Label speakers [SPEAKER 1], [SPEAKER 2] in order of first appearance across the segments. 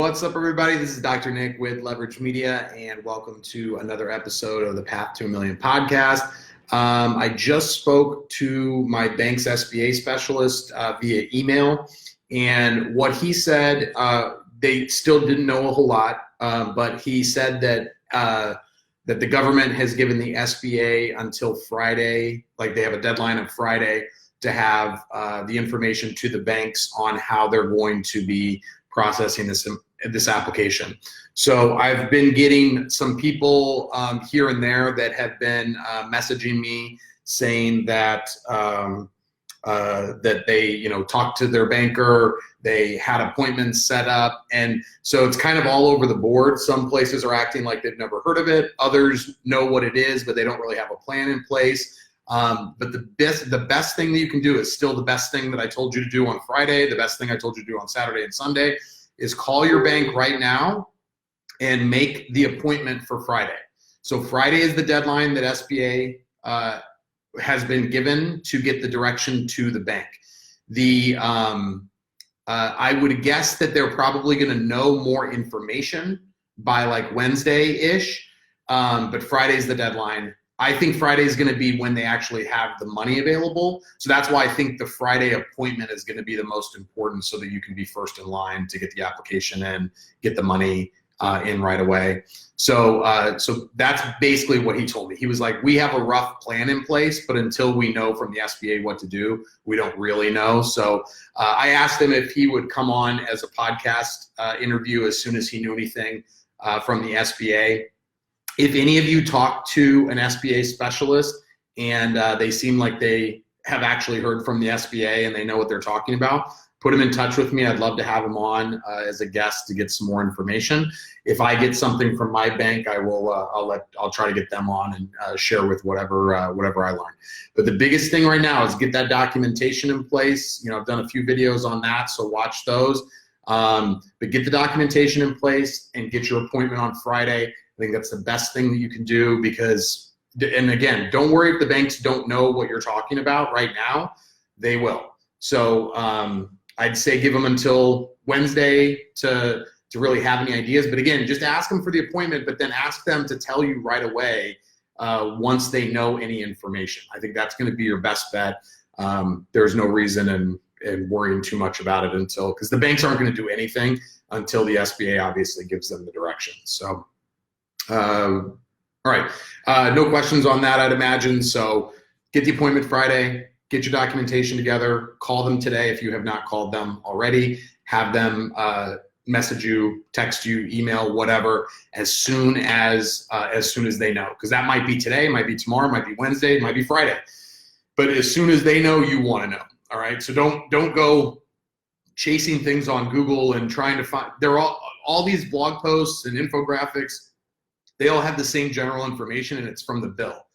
[SPEAKER 1] What's up, everybody? This is Dr. Nick with Leverage Media, and welcome to another episode of the Path to a Million podcast. I just spoke to my bank's SBA specialist via email, and what he said, they still didn't know a whole lot, but he said that that the government has given the SBA until Friday, like they have a deadline of Friday to have the information to the banks on how they're going to be processing this application. So I've been getting some people here and there that have been messaging me saying that that they talked to their banker, they had appointments set up, and so it's kind of all over the board. Some places are acting like they've never heard of it, others know what it is, but they don't really have a plan in place. But the best thing that you can do is still the best thing that I told you to do on Friday, the best thing I told you to do on Saturday and Sunday, is call your bank right now and make the appointment for Friday. So Friday is the deadline that SBA has been given to get the direction to the bank. I would guess that they're probably going to know more information by like Wednesday-ish, but Friday's the deadline. I think Friday is going to be when they actually have the money available. So that's why I think the Friday appointment is going to be the most important, so that you can be first in line to get the application in, get the money in right away. So so that's basically what he told me. He was like, we have a rough plan in place, but until we know from the SBA what to do, we don't really know. So I asked him if he would come on as a podcast interview as soon as he knew anything from the SBA. If any of you talk to an SBA specialist and they seem like they have actually heard from the SBA and they know what they're talking about, put them in touch with me. I'd love to have them on as a guest to get some more information. If I get something from my bank, I will. I'll try to get them on and share with whatever I learn. But the biggest thing right now is get that documentation in place. I've done a few videos on that, so watch those. But get the documentation in place and get your appointment on Friday. I think that's the best thing that you can do, because, and again, don't worry if the banks don't know what you're talking about right now. They will. So I'd say give them until Wednesday to really have any ideas. But again, just ask them for the appointment, but then ask them to tell you right away once they know any information. I think that's going to be your best bet. There's no reason in worrying too much about it because the banks aren't going to do anything until the SBA obviously gives them the direction. So. All right, no questions on that, I'd imagine. So get the appointment Friday, get your documentation together, call them today if you have not called them already, have them message you, text you, email, whatever, as soon as they know, because that might be today, might be tomorrow, might be Wednesday, might be Friday, but as soon as they know, you want to know. All right, so don't go chasing things on Google and trying to find. They're all these blog posts and infographics. They all have the same general information, and it's from the bill.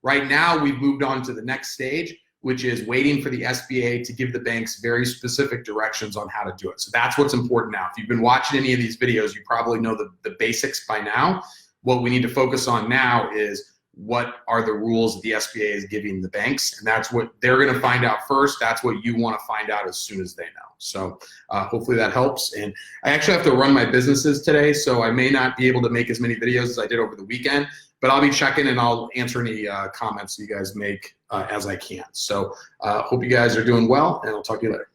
[SPEAKER 1] Right now, we've moved on to the next stage, which is waiting for the SBA to give the banks very specific directions on how to do it. So that's what's important now. If you've been watching any of these videos, you probably know the basics by now. What we need to focus on now is what are the rules that the SBA is giving the banks, and that's what they're going to find out first. That's what you want to find out as soon as they know. So hopefully that helps. And I actually have to run my businesses today, so I may not be able to make as many videos as I did over the weekend, but I'll be checking and I'll answer any comments you guys make as I can. So hope you guys are doing well, and I'll talk to you later.